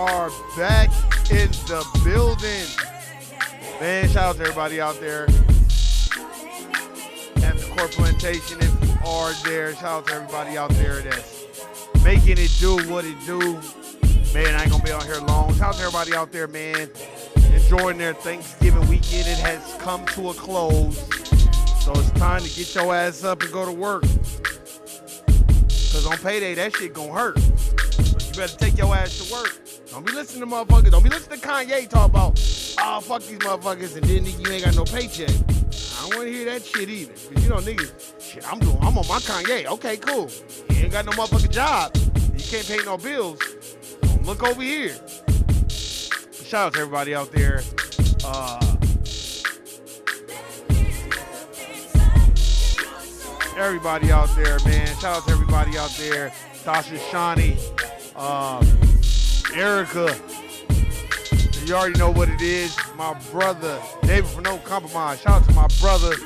are back in the building. Man, shout out to everybody out there at the Core Plantation. If you are there, shout out to everybody out there that's making it do what it do. Man, I ain't gonna be out here long. Shout out to everybody out there, man, enjoying their Thanksgiving weekend. It has come to a close. So it's time to get your ass up and go to work. Cause on payday, that shit gonna hurt. So you better take your ass to work. Don't be listening to motherfuckers. Don't be listening to Kanye talk about, oh, fuck these motherfuckers, and then you ain't got no paycheck. I don't wanna hear that shit either. Cause you know, niggas, shit, I'm on my Kanye. Okay, cool. You ain't got no motherfucking job. You can't pay no bills. Look over here. Shout out to everybody out there. Everybody out there, man. Shout out to everybody out there. Tasha, Shawnee, Erica. You already know what it is. My brother, David from No Compromise. Shout out to my brother.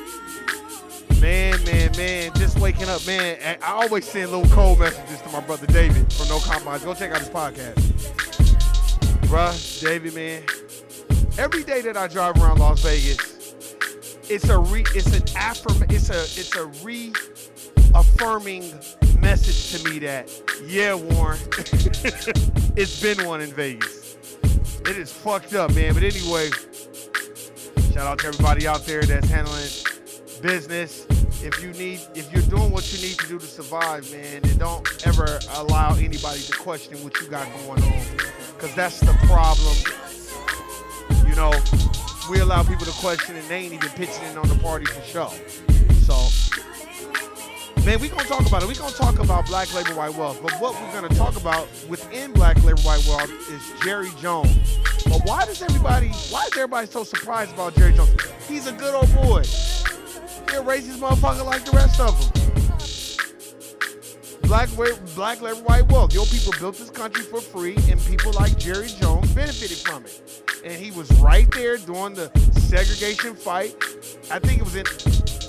Man. Just waking up, man. I always send little cold messages to my brother David from No Compromise. Go check out his podcast. Bruh, David, man. Every day that I drive around Las Vegas, it's a reaffirming message to me that, yeah, Warren, it's been one in Vegas. It is fucked up, man. But anyway, shout out to everybody out there that's handling business. If you're doing what you need to do to survive, man, then don't ever allow anybody to question what you got going on. Because that's the problem. You know, we allow people to question and they ain't even pitching in on the party for show. So, man, we gonna talk about it. We gonna talk about Black Labor White Wealth. But what we're gonna talk about within Black Labor White Wealth is Jerry Jones. But why is everybody so surprised about Jerry Jones? He's a good old boy. He's a racist motherfucker like the rest of them. Black Labor White Wealth. Your people built this country for free, and people like Jerry Jones benefited from it. And he was right there during the segregation fight. I think it was in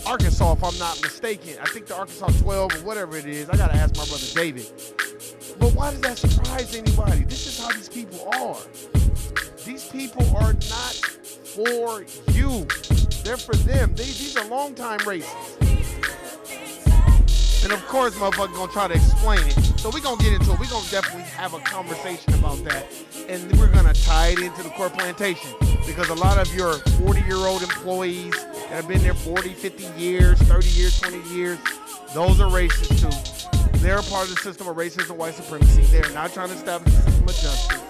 Arkansas, if I'm not mistaken. I think the Arkansas 12 or whatever it is. I gotta ask my brother David. But why does that surprise anybody? This is how these people are. These people are not for you. They're for them. These are long-time racists. And of course, motherfuckers gonna try to explain it. So we're gonna get into it. We're gonna definitely have a conversation about that. And we're gonna tie it into the Core Plantation. Because a lot of your 40-year-old employees that have been there 40, 50 years, 30 years, 20 years, those are racist too. They're a part of the system of racism and white supremacy. They're not trying to establish a system of justice.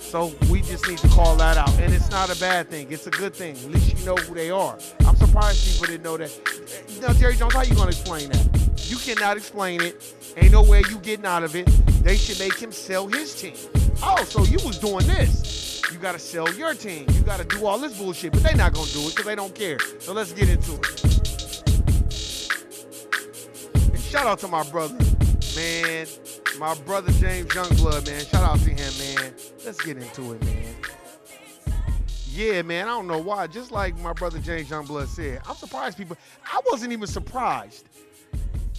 So we just need to call that out. And it's not a bad thing. It's a good thing. At least you know who they are. I'm surprised people didn't know that. You know, Jerry Jones, how you going to explain that? You cannot explain it. Ain't no way you getting out of it. They should make him sell his team. Oh, so you was doing this. You got to sell your team. You got to do all this bullshit. But they not going to do it because they don't care. So let's get into it. And shout out to my brother, man. My brother James Youngblood, man. Shout out to him, man. Let's get into it, man. Yeah, man, I don't know why. Just like my brother James Youngblood said, I'm surprised people. I wasn't even surprised.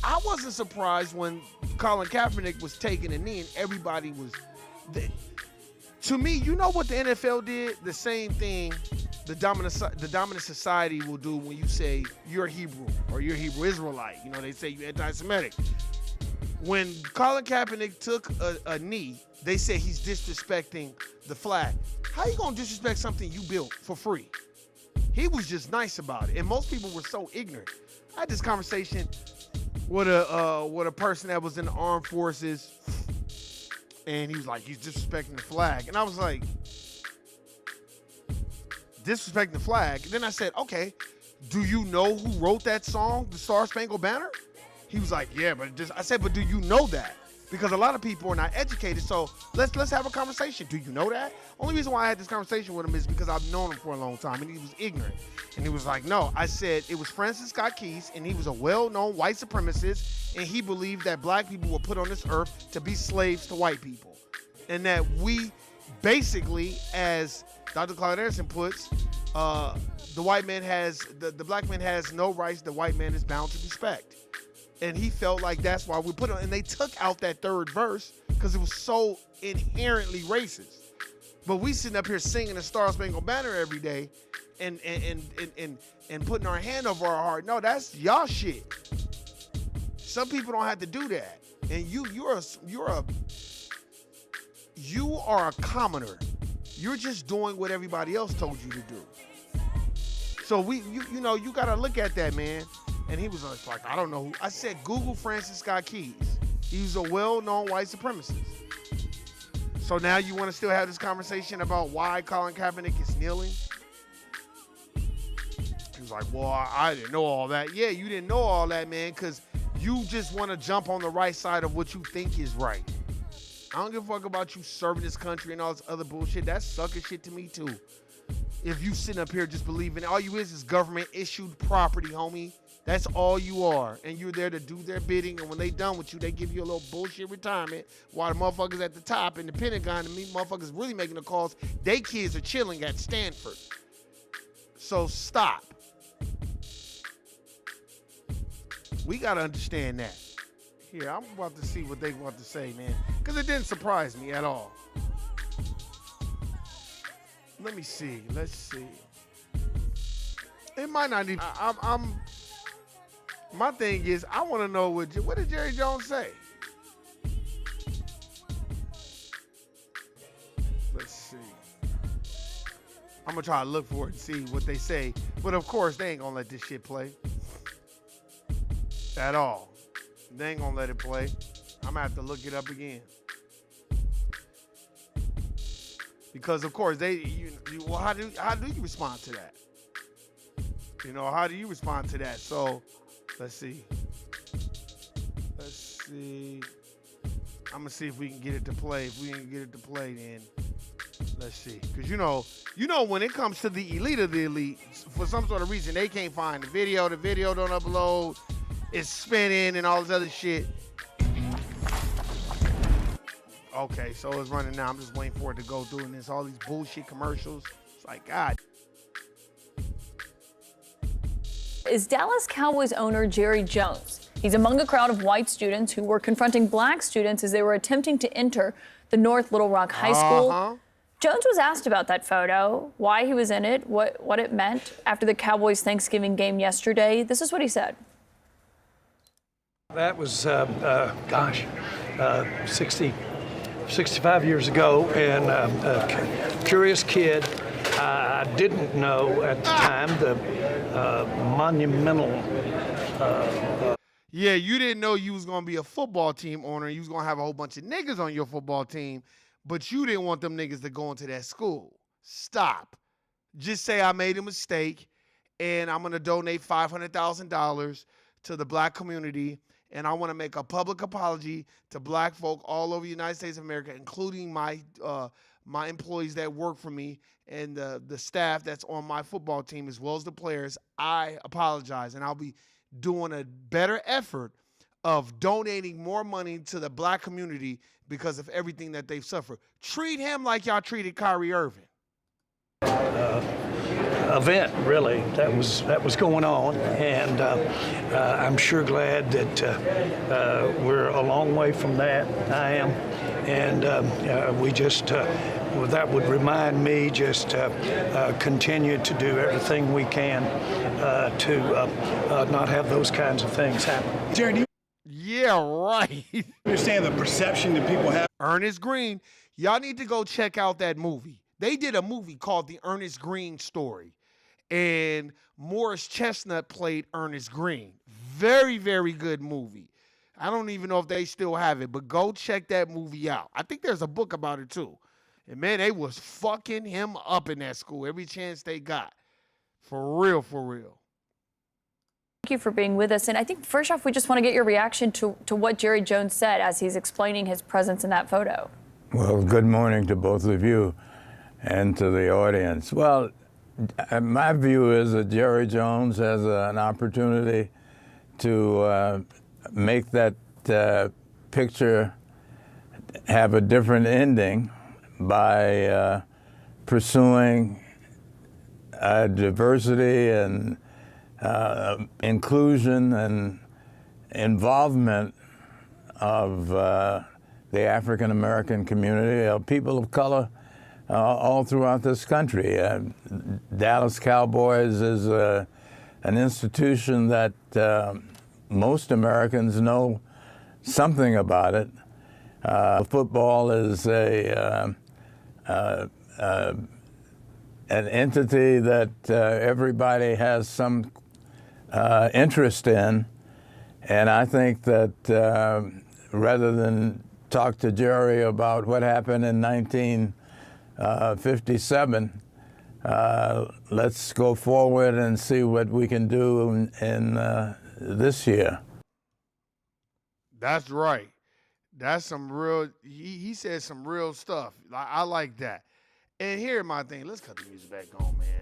I wasn't surprised when Colin Kaepernick was taking a knee and everybody was. To me, you know what the NFL did? The same thing the dominant society will do when you say you're Hebrew or you're Hebrew Israelite. You know, they say you're anti-Semitic. When Colin Kaepernick took a knee, they say he's disrespecting the flag. How you gonna disrespect something you built for free? He was just nice about it, and most people were so ignorant. I had this conversation with a person that was in the armed forces, and he was like, he's disrespecting the flag, and I was like, disrespecting the flag? And then I said, okay, do you know who wrote that song, the Star Spangled Banner? He was like, yeah, but I said, but do you know that? Because a lot of people are not educated, so let's have a conversation. Do you know that? Only reason why I had this conversation with him is because I've known him for a long time, and he was ignorant. And he was like, no. I said, it was Francis Scott Keys, and he was a well-known white supremacist, and he believed that black people were put on this earth to be slaves to white people. And that we basically, as Dr. Clyde Anderson puts, the black man has no rights the white man is bound to respect. And he felt like that's why we put it. And they took out that third verse because it was so inherently racist. But we sitting up here singing the Star Spangled Banner every day and putting our hand over our heart. No, that's y'all shit. Some people don't have to do that. And you are a commoner. You're just doing what everybody else told you to do. So you gotta look at that, man. And he was like, I don't know who. I said, Google Francis Scott Keys. He's a well-known white supremacist. So now you want to still have this conversation about why Colin Kaepernick is kneeling? He was like, well, I didn't know all that. Yeah, you didn't know all that, man, because you just want to jump on the right side of what you think is right. I don't give a fuck about you serving this country and all this other bullshit. That's sucker shit to me, too. If you sitting up here just believing all you is government-issued property, homie. That's all you are. And you're there to do their bidding, and when they done with you, they give you a little bullshit retirement while the motherfuckers at the top in the Pentagon and me motherfuckers really making the calls. They kids are chilling at Stanford. So stop. We got to understand that. Here, I'm about to see what they want to say, man, because it didn't surprise me at all. Let me see. Let's see. It might not even. My thing is, I want to know what did Jerry Jones say? Let's see. I'm going to try to look for it and see what they say. But, of course, they ain't going to let this shit play. At all. They ain't going to let it play. I'm going to have to look it up again. Because, of course, well, how do you respond to that? You know, how do you respond to that? So, let's see. I'm going to see if we can get it to play. If we can get it to play, then let's see. Because, you know, when it comes to the elite of the elite, for some sort of reason, they can't find the video. The video don't upload. It's spinning and all this other shit. Okay, so it's running now. I'm just waiting for it to go through, and there's all these bullshit commercials. It's like, God. Is Dallas Cowboys owner Jerry Jones. He's among a crowd of white students who were confronting black students as they were attempting to enter the North Little Rock High School. Jones was asked about that photo, why he was in it, what it meant after the Cowboys Thanksgiving game yesterday. This is what he said. That was, 65 years ago, and a curious kid. I didn't know at the time the monumental. Yeah, you didn't know you was going to be a football team owner. You was going to have a whole bunch of niggas on your football team, but you didn't want them niggas to go into that school. Stop. Just say I made a mistake, and I'm going to donate $500,000 to the black community, and I want to make a public apology to black folk all over the United States of America, including my employees that work for me and the staff that's on my football team, as well as the players. I apologize, and I'll be doing a better effort of donating more money to the black community because of everything that they've suffered. Treat him like y'all treated Kyrie Irving. Event really that was going on, and I'm sure glad that we're a long way from that. I am, and we just that would remind me just continue to do everything we can to not have those kinds of things happen. Jared, yeah, right. Understand the perception that people have. Ernest Green, y'all need to go check out that movie. They did a movie called The Ernest Green Story, and Morris Chestnut played Ernest Green. Very, very good movie. I don't even know if they still have it, but go check that movie out. I think there's a book about it too. And man, they was fucking him up in that school every chance they got. For real, for real. Thank you for being with us. And I think first off, we just want to get your reaction to what Jerry Jones said as he's explaining his presence in that photo. Well, good morning to both of you and to the audience. Well, my view is that Jerry Jones has an opportunity to make that picture have a different ending by pursuing diversity and inclusion and involvement of the African American community, of people of color, all throughout this country. Dallas Cowboys is an institution that most Americans know something about it. Football is an entity that everybody has some interest in, and I think that rather than talk to Jerry about what happened in 1957, let's go forward and see what we can do in this year. That's right. That's some real, he said some real stuff. I like that. And here's my thing. Let's cut the music back on, man.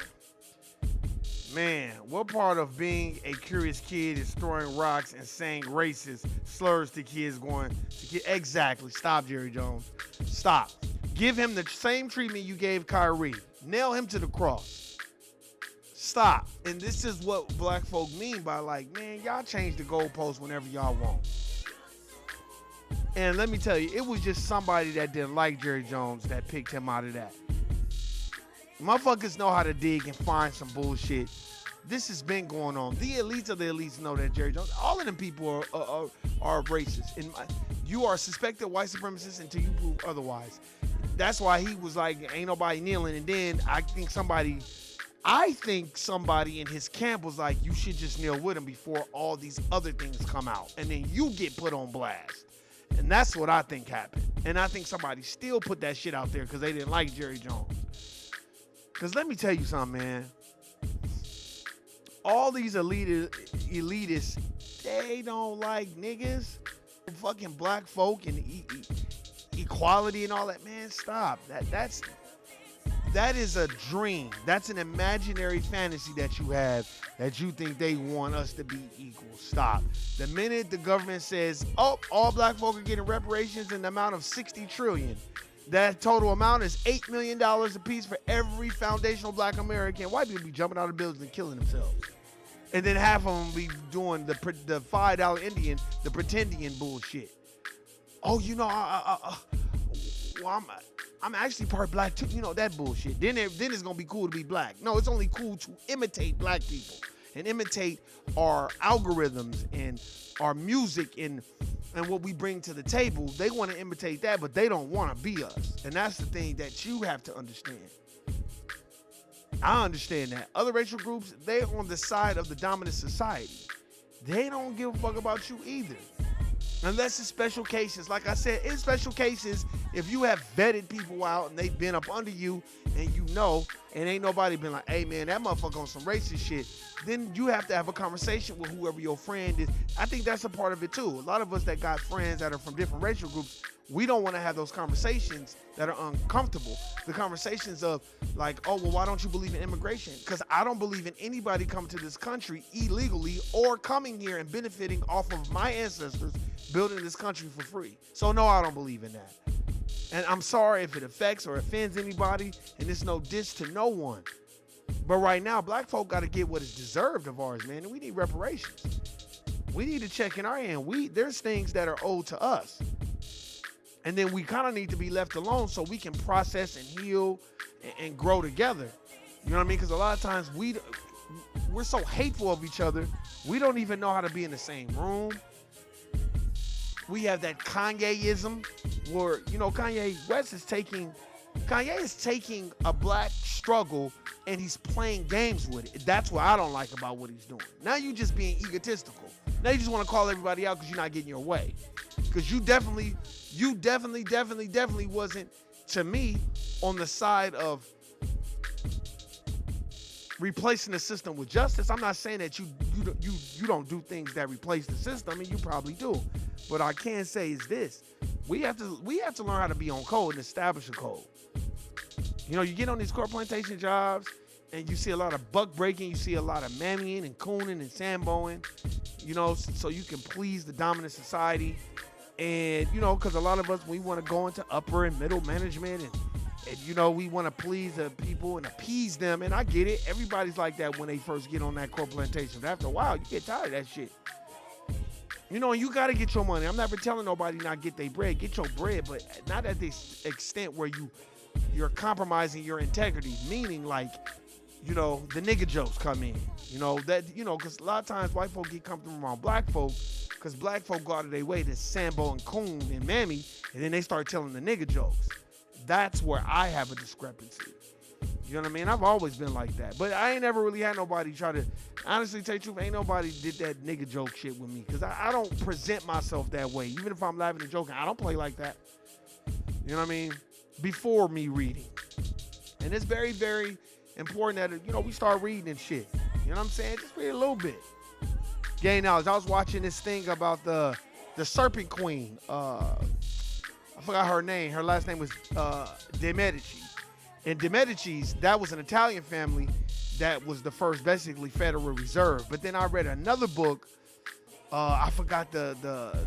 Man, what part of being a curious kid is throwing rocks and saying racist slurs to kids Exactly. Stop, Jerry Jones. Stop. Give him the same treatment you gave Kyrie. Nail him to the cross. Stop. And this is what black folk mean by like, man, y'all change the goalposts whenever y'all want. And let me tell you, it was just somebody that didn't like Jerry Jones that picked him out of that. Motherfuckers know how to dig and find some bullshit. This has been going on. The elites of the elites know that Jerry Jones, all of them people are racist. And you are suspected white supremacist until you prove otherwise. That's why he was like, ain't nobody kneeling. And then I think somebody in his camp was like, you should just kneel with him before all these other things come out. And then you get put on blast. And that's what I think happened. And I think somebody still put that shit out there because they didn't like Jerry Jones. Because let me tell you something, man. All these elitists, they don't like niggas. Fucking black folk and equality and all that. Man, stop. That is a dream. That's an imaginary fantasy that you have that you think they want us to be equal. Stop. The minute the government says, oh, all black folk are getting reparations in the amount of $60 trillion, that total amount is $8 million apiece for every foundational black American. White people be jumping out of buildings and killing themselves. And then half of them be doing the $5 Indian, the pretendian bullshit. Oh, you know, I'm actually part black too. You know, that bullshit. Then it's gonna be cool to be black. No, it's only cool to imitate black people and imitate our algorithms and our music and what we bring to the table. They want to imitate that, but they don't want to be us. And that's the thing that you have to understand. I understand that. Other racial groups, they're on the side of the dominant society. They don't give a fuck about you either. Unless it's special cases. Like I said, in special cases, if you have vetted people out and they've been up under you and you know, and ain't nobody been like, hey man, that motherfucker on some racist shit, then you have to have a conversation with whoever your friend is. I think that's a part of it too. A lot of us that got friends that are from different racial groups, we don't want to have those conversations that are uncomfortable. The conversations of like, oh, well, why don't you believe in immigration? Because I don't believe in anybody coming to this country illegally or coming here and benefiting off of my ancestors building this country for free. So no, I don't believe in that. And I'm sorry if it affects or offends anybody, and it's no diss to no one. But right now, black folk got to get what is deserved of ours, man, and we need reparations. We need to check in our end. There's things that are owed to us. And then we kind of need to be left alone so we can process and heal and grow together. You know what I mean? Because a lot of times we're so hateful of each other, we don't even know how to be in the same room. We have that Kanye-ism where, you know, Kanye is taking a black struggle and he's playing games with it. That's what I don't like about what he's doing. Now you just being egotistical. Now you just want to call everybody out because you're not getting your way. Because you definitely wasn't, to me, on the side of replacing the system with justice. I'm not saying that you don't do things that replace the system, and you probably do. But I can say is this: we have to learn how to be on code and establish a code. You know, you get on these corporate plantation jobs and you see a lot of buck breaking, you see a lot of mammying and cooning and samboing, you know, so you can please the dominant society. And, you know, because a lot of us, we want to go into upper and middle management and you know, we want to please the people and appease them. And I get it. Everybody's like that when they first get on that corporate plantation. But after a while, you get tired of that shit. You know, you got to get your money. I'm never telling nobody not get their bread. Get your bread, but not at the extent where you you're compromising your integrity, meaning like, you know, the nigga jokes come in. You know, that, you know, because a lot of times white folk get comfortable around black folk because black folk go out of their way to Sambo and Coon and Mammy, and then they start telling the nigga jokes. That's where I have a discrepancy. You know what I mean? I've always been like that. But I ain't never really had nobody try to, honestly, tell you the truth, ain't nobody did that nigga joke shit with me. Because I don't present myself that way. Even if I'm laughing and joking, I don't play like that. You know what I mean? Before me reading. And it's very, very important that, you know, we start reading and shit. You know what I'm saying? Just read a little bit. Gain knowledge. I was watching this thing about the Serpent Queen. I forgot her name. Her last name was De Medici. And De Medici's, that was an Italian family that was the first, basically, Federal Reserve. But then I read another book. I forgot the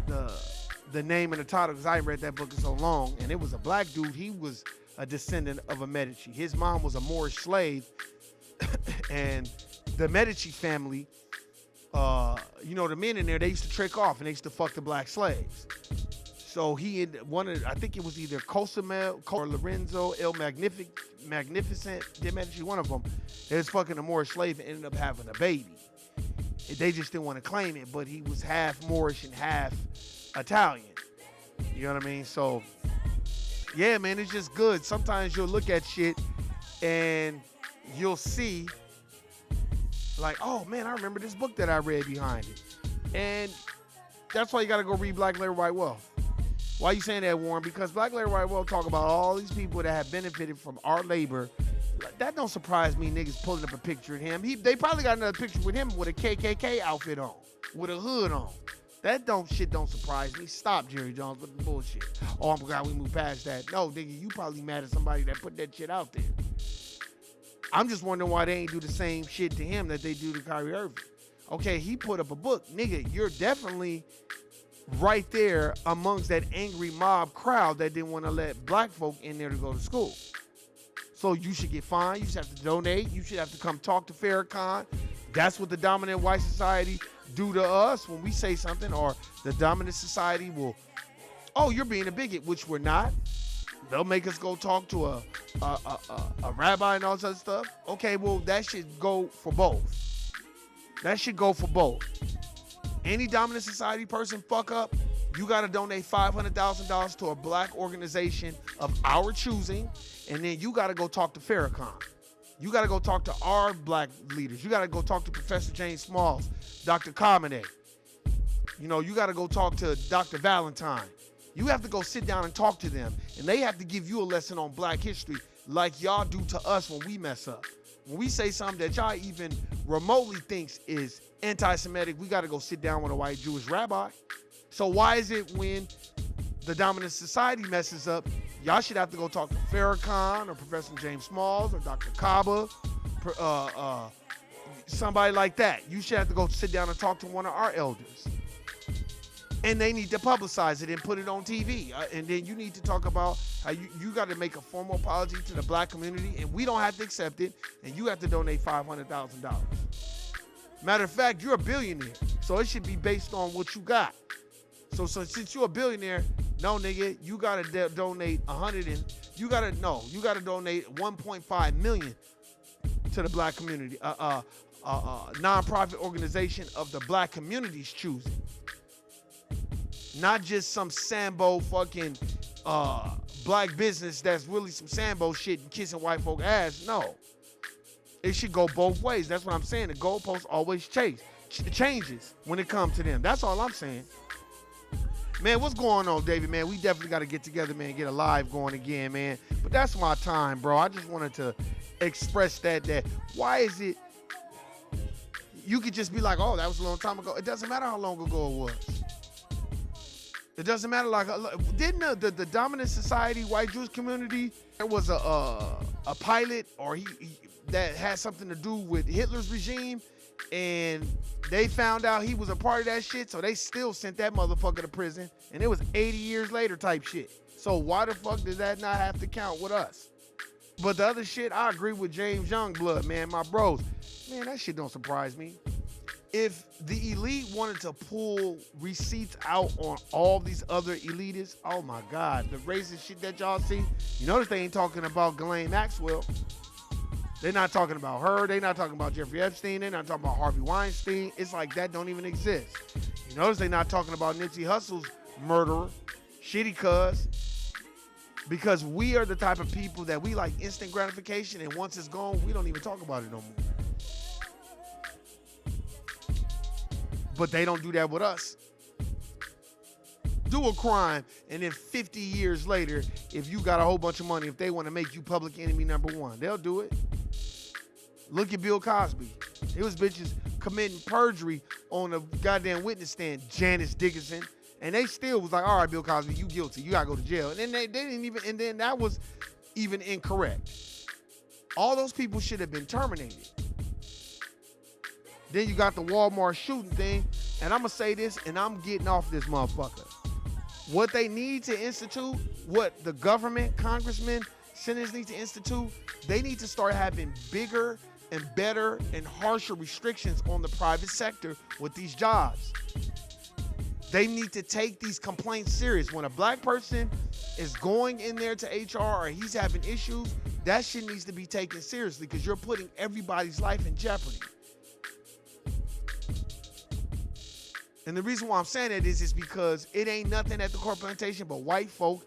name and the title because I ain't read that book in so long. And it was a black dude. He was a descendant of a Medici. His mom was a Moorish slave. And the Medici family, you know, the men in there, they used to trick off and they used to fuck the black slaves. So he had I think it was either Cosimo or Lorenzo El Magnificent, De Medici, one of them. They was fucking a Moorish slave and ended up having a baby. They just didn't want to claim it, but he was half Moorish and half Italian. You know what I mean? So, yeah, man, it's just good. Sometimes you'll look at shit and you'll see, like, oh, man, I remember this book that I read behind it. And that's why you got to go read Black Labor, White Wealth. Why are you saying that, Warren? Because Black Labor, White Wealth talk about all these people that have benefited from our labor. That don't surprise me, niggas pulling up a picture of him. They probably got another picture with him with a KKK outfit on, with a hood on. That shit don't surprise me. Stop, Jerry Jones, with the bullshit. Oh, I'm glad we moved past that. No, nigga, you probably mad at somebody that put that shit out there. I'm just wondering why they ain't do the same shit to him that they do to Kyrie Irving. Okay, he put up a book. Nigga, you're definitely right there amongst that angry mob crowd that didn't want to let black folk in there to go to school. So you should get fined. You should have to donate. You should have to come talk to Farrakhan. That's what the dominant white society do to us when we say something, or the dominant society will, oh, you're being a bigot, which we're not. They'll make us go talk to a rabbi and all this other stuff. Okay, well, that should go for both. That should go for both. Any dominant society person fuck up, you got to donate $500,000 to a black organization of our choosing, and then you got to go talk to Farrakhan. You got to go talk to our black leaders. You got to go talk to Professor James Smalls, Dr. Khamenei. You know, you got to go talk to Dr. Valentine. You have to go sit down and talk to them, and they have to give you a lesson on black history like y'all do to us when we mess up. When we say something that y'all even remotely thinks is anti-Semitic, we got to go sit down with a white Jewish rabbi. So why is it when the dominant society messes up, y'all should have to go talk to Farrakhan or Professor James Smalls or Dr. Kaba, somebody like that. You should have to go sit down and talk to one of our elders. And they need to publicize it and put it on TV. And then you need to talk about how you got to make a formal apology to the black community, and we don't have to accept it, and you have to donate $500,000. Matter of fact, you're a billionaire, so it should be based on what you got. So since you're a billionaire, no, nigga, you got to donate you got to donate 1.5 million to the black community, nonprofit organization of the black community's choosing. Not just some Sambo fucking black business that's really some Sambo shit and kissing white folk ass. No. It should go both ways. That's what I'm saying. The goalposts always changes when it comes to them. That's all I'm saying. Man, what's going on, David, man? We definitely got to get together, man, get a live going again, man. But that's my time, bro. I just wanted to express that why is it you could just be like, oh, that was a long time ago. It doesn't matter how long ago it was. It doesn't matter. Like, didn't the dominant society, white Jewish community, there was a pilot or he that had something to do with Hitler's regime, and they found out he was a part of that shit, so they still sent that motherfucker to prison, and it was 80 years later type shit. So why the fuck does that not have to count with us? But the other shit, I agree with James Youngblood, man, my bros. Man, that shit don't surprise me. If the elite wanted to pull receipts out on all these other elitists, oh my God, the racist shit that y'all see, you notice they ain't talking about Ghislaine Maxwell. They're not talking about her. They're not talking about Jeffrey Epstein. They're not talking about Harvey Weinstein. It's like that don't even exist. You notice they're not talking about Nipsey Hussle's murderer, Shitty Cuz, because we are the type of people that we like instant gratification, and once it's gone, we don't even talk about it no more. But they don't do that with us. Do a crime, and then 50 years later, if you got a whole bunch of money, if they want to make you public enemy number one, they'll do it. Look at Bill Cosby. It was bitches committing perjury on a goddamn witness stand, Janice Dickinson, and they still was like, all right, Bill Cosby, you guilty. You got to go to jail. And then they didn't even, and then that was even incorrect. All those people should have been terminated. Then you got the Walmart shooting thing, and I'm going to say this, and I'm getting off this motherfucker. What they need to institute, what the government, congressmen, senators need to institute, they need to start having bigger and better and harsher restrictions on the private sector with these jobs. They need to take these complaints serious. When a black person is going in there to HR or he's having issues, that shit needs to be taken seriously because you're putting everybody's life in jeopardy. And the reason why I'm saying that is because it ain't nothing at the corporate plantation but white folk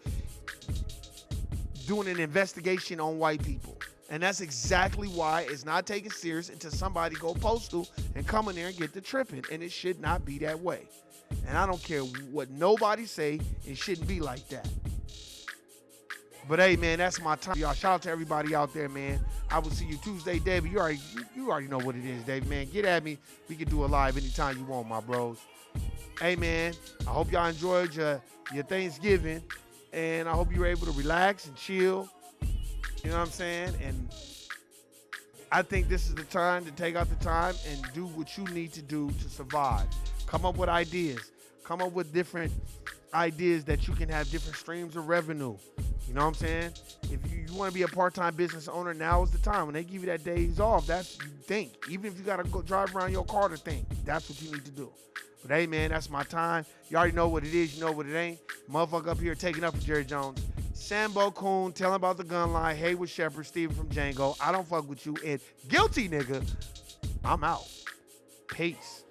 doing an investigation on white people. And that's exactly why it's not taken serious until somebody go postal and come in there and get the tripping. And it should not be that way. And I don't care what nobody say, it shouldn't be like that. But hey, man, that's my time. Y'all, shout out to everybody out there, man. I will see you Tuesday, David. You already know what it is, David, man. Get at me. We can do a live anytime you want, my bros. Hey, man, I hope y'all enjoyed your Thanksgiving. And I hope you were able to relax and chill. You know what I'm saying? And I think this is the time to take out the time and do what you need to do to survive. Come up with ideas. Come up with different ideas that you can have different streams of revenue. You know what I'm saying? If you want to be a part-time business owner, now is the time. When they give you that days off, that's you think. Even if you got to go drive around your car to think, that's what you need to do. But hey, man, that's my time. You already know what it is. You know what it ain't. Motherfucker up here taking up for Jerry Jones. Sambo Coon, telling about the gun line. Haywood Shepherd, Steven from Django. I don't fuck with you. And guilty, nigga. I'm out. Peace.